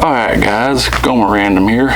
Alright guys, going random here.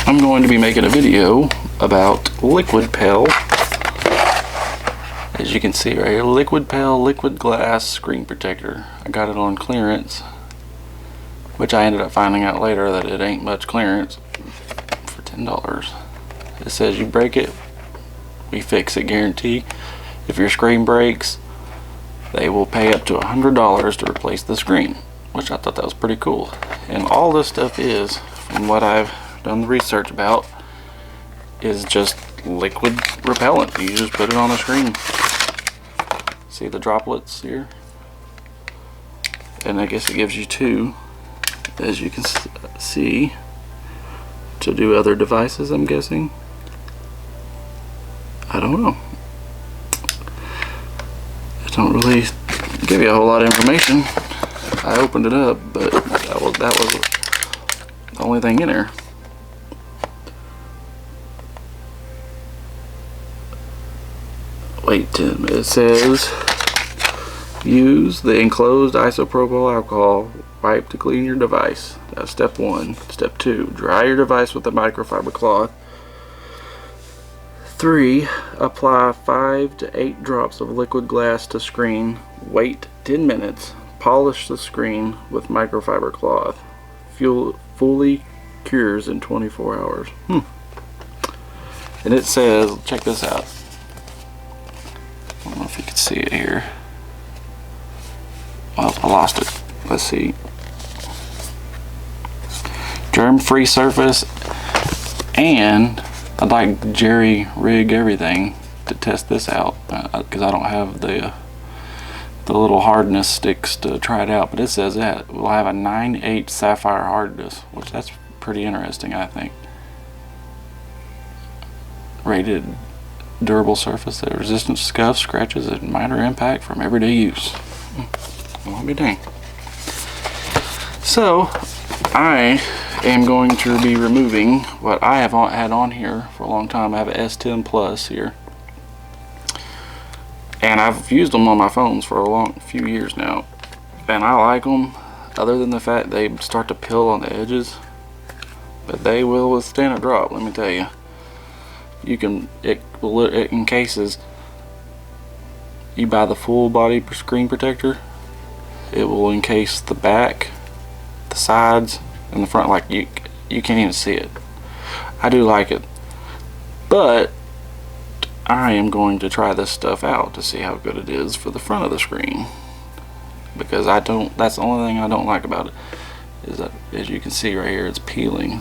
I'm going to be making a video about Liquipel. As you can see right here, Liquipel liquid glass screen protector. I got it on clearance, which I ended up finding out later that it ain't much clearance, for $10. It says you break it, we fix it guarantee. If your screen breaks, they will pay up to $100 to replace the screen, which I thought that was pretty cool. And all this stuff is, from what I've done the research about, is just liquid repellent. You just put it on the screen. See the droplets here? And I guess it gives you two, as you can see, to do other devices, I'm guessing. I don't know. It don't really give you a whole lot of information. I opened it up, but that was the only thing in there. Wait, it says use the enclosed isopropyl alcohol wipe to clean your device. That's step 1. Step 2, dry your device with a microfiber cloth. 3, apply 5 to 8 drops of liquid glass to screen. Wait 10 minutes. Polish the screen with microfiber cloth. Fully cures in 24 hours. And it says, check this out. I don't know if you can see it here. Well, I lost it. Let's see. Germ-free surface, and I'd like jerry rig everything to test this out because I don't have the little hardness sticks to try it out, but it says that we'll have a 9/8 sapphire hardness, which that's pretty interesting, I think. Rated durable surface that resistant to scuffs, scratches, and minor impact from everyday use. Well, I'll be dang. So I am going to be removing what I have had on here for a long time. I have an S10 Plus here, and I've used them on my phones for a few years now, and I like them, other than the fact they start to peel on the edges, but they will withstand a drop, let me tell you. You can, it encases, you buy the full body screen protector, it will encase the back, the sides, and the front. Like you can't even see it. I do like it, but I am going to try this stuff out to see how good it is for the front of the screen, because that's the only thing I don't like about it, is that, as you can see right here, it's peeling,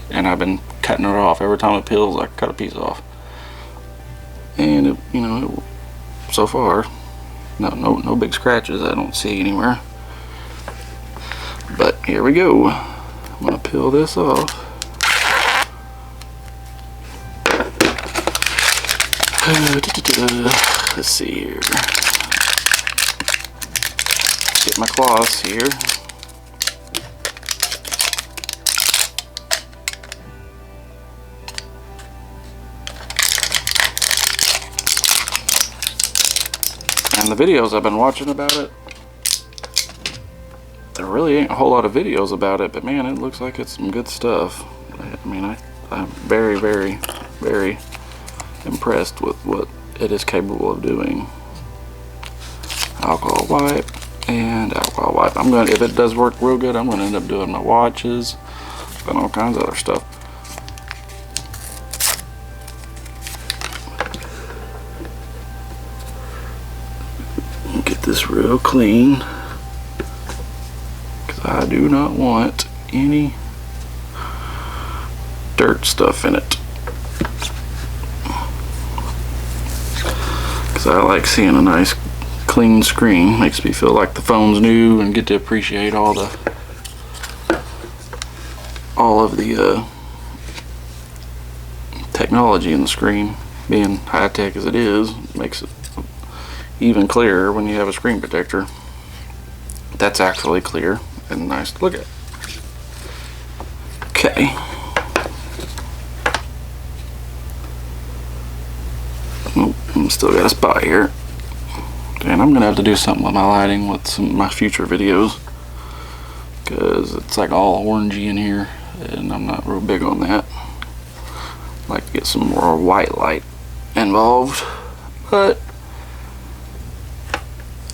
and I've been cutting it off. Every time it peels, I cut a piece off, and it, you know, so far no big scratches I don't see anywhere. But here we go. I'm gonna peel this off. Let's see here. Get my cloths here. And the videos I've been watching about it, there really ain't a whole lot of videos about it, but man, it looks like it's some good stuff. I mean, I'm very, very, very impressed with what it is capable of doing. Alcohol wipe and alcohol wipe. I'm gonna, if it does work real good, I'm gonna end up doing my watches and all kinds of other stuff. Get this real clean, because I do not want any dirt stuff in it, because I like seeing a nice clean screen. Makes me feel like the phone's new and get to appreciate all of the technology in the screen. Being high-tech as it is, makes it even clearer when you have a screen protector that's actually clear and nice to look at. Okay. Nope, I'm still got a spot here. And I'm gonna have to do something with my lighting with some of my future videos. because it's like all orangey in here, and I'm not real big on that. I'd like to get some more white light involved, but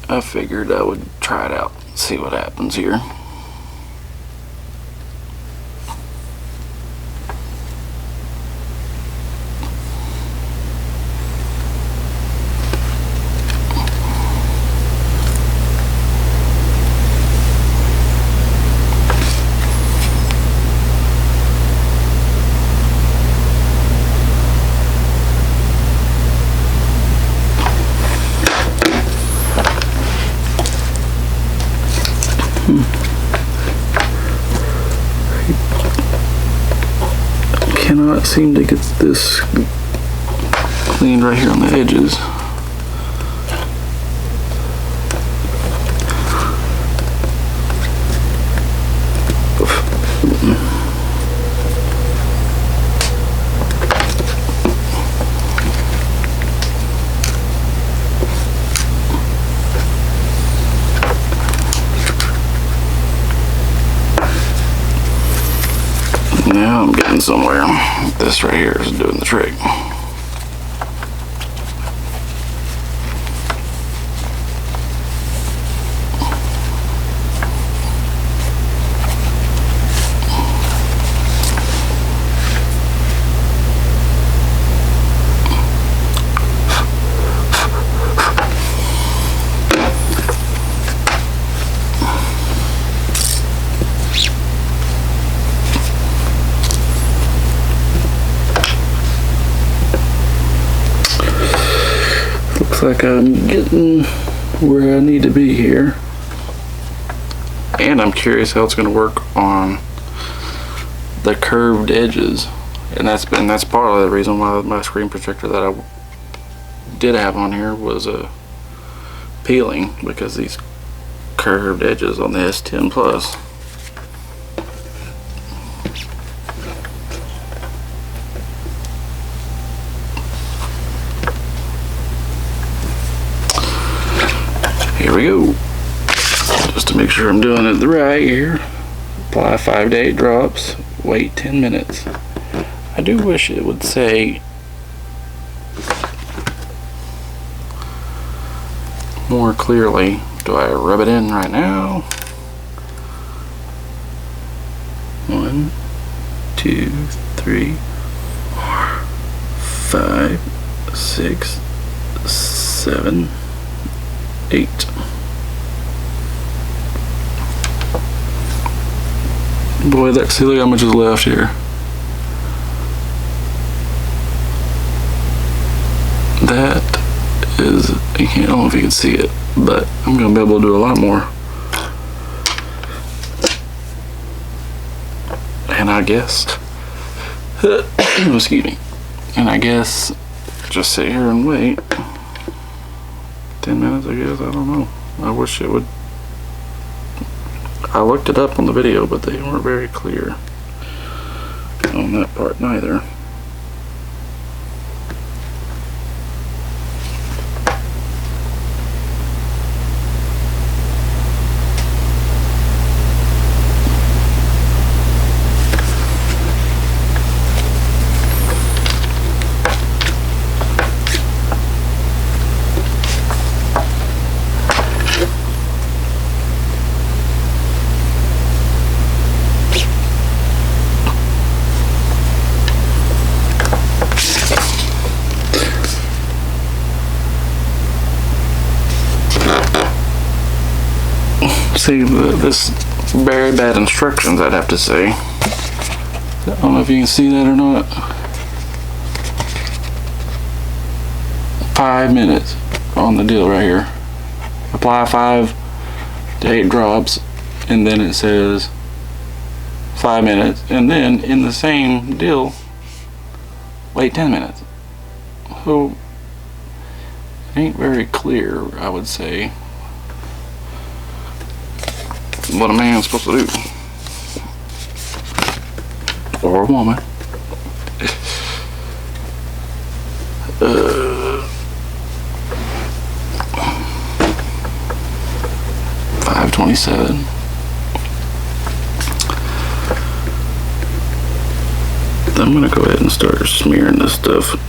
I figured I would try it out, see what happens here. Cannot seem to get this cleaned right here on the edges. Now I'm getting somewhere. This right here is doing the trick. Like I'm getting where I need to be here, and I'm curious how it's going to work on the curved edges, and that's part of the reason why my screen protector that I did have on here was peeling, because these curved edges on the S10 Plus. Here we go. Just to make sure I'm doing it right here. Apply 5 to 8 drops. Wait 10 minutes. I do wish it would say more clearly. Do I rub it in right now? 1, 2, 3, 4, 5, 6, 7, 8. Boy, see, look how much is left here. That is, I don't know if you can see it, but I'm gonna be able to do a lot more. And I guess, excuse me, and I guess just sit here and wait 10 minutes, I guess. I don't know. I wish it would. I looked it up on the video, but they weren't very clear on that part neither. See, this very bad instructions, I'd have to say. I don't know if you can see that or not. 5 minutes on the deal right here. Apply 5 to 8 drops, and then it says 5 minutes, and then in the same deal, wait 10 minutes. So, it ain't very clear, I would say, what a man's supposed to do, or a woman. 5:27. I'm gonna go ahead and start smearing this stuff.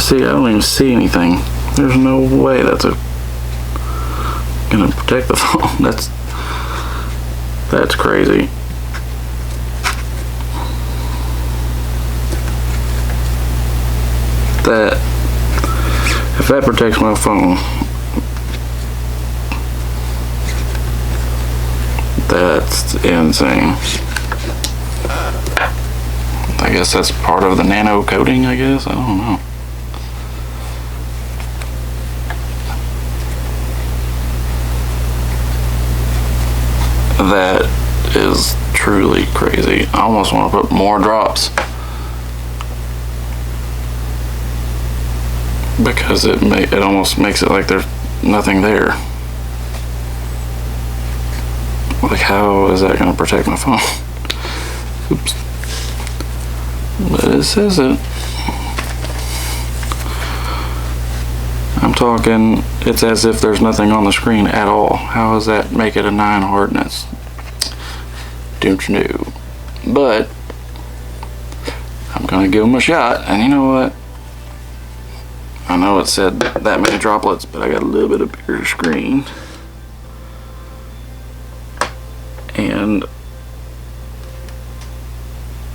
See, I don't even see anything. There's no way that's gonna protect the phone. That's crazy. If that protects my phone, that's insane. I guess that's part of the nano coating, I guess. I don't know. That is truly crazy. I almost want to put more drops, because it almost makes it like there's nothing there. Like, how is that going to protect my phone? Oops. But it says it. I'm talking, it's as if there's nothing on the screen at all. How does that make it a 9 hardness? Don't you know? But I'm gonna give them a shot, and you know what? I know it said that many droplets, but I got a little bit of bigger screen, and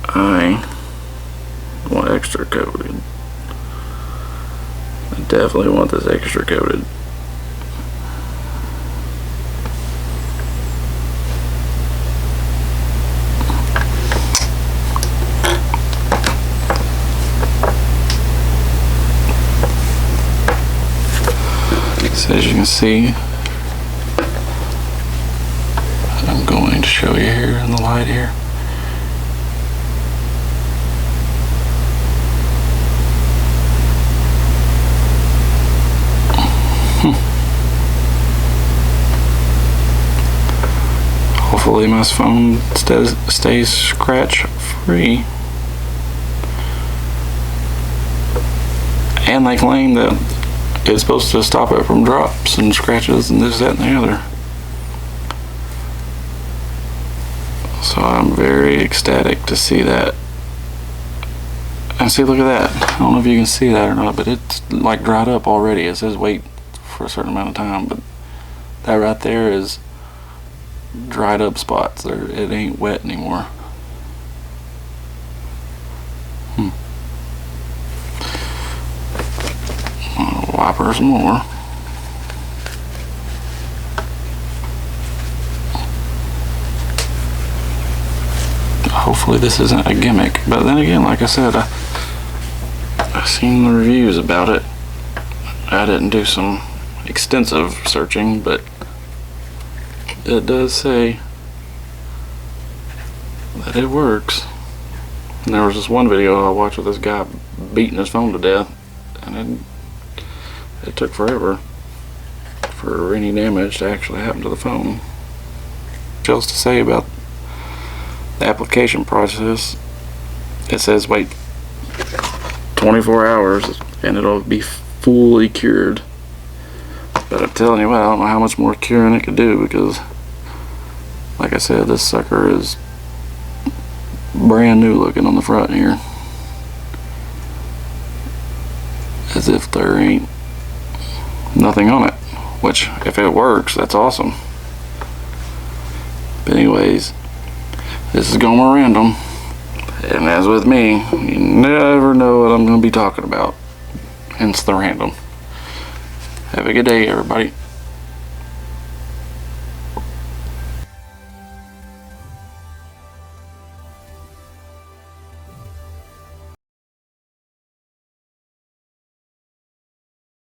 I want extra coated. I definitely want this extra coated. So as you can see, I'm going to show you here in the light here. Hopefully my phone stays scratch free. And they claim that it's supposed to stop it from drops and scratches and this, that, and the other. So I'm very ecstatic to see that. And see, look at that. I don't know if you can see that or not, but it's like dried up already. It says wait for a certain amount of time, but that right there is dried up spots. It ain't wet anymore. I'll wipe her some more. Hopefully this isn't a gimmick, but then again, like I said, I've seen the reviews about it. I didn't do some extensive searching, but it does say that it works. And there was this one video I watched with this guy beating his phone to death, and it took forever for any damage to actually happen to the phone. What else to say about the application process? It says wait 24 hours and it'll be fully cured. But I'm telling you what, I don't know how much more curing it could do, because like I said, this sucker is brand new looking on the front here, as if there ain't nothing on it, which if it works, that's awesome. But anyways, this is going random, and as with me, you never know what I'm going to be talking about, hence the random. Have a good day, everybody.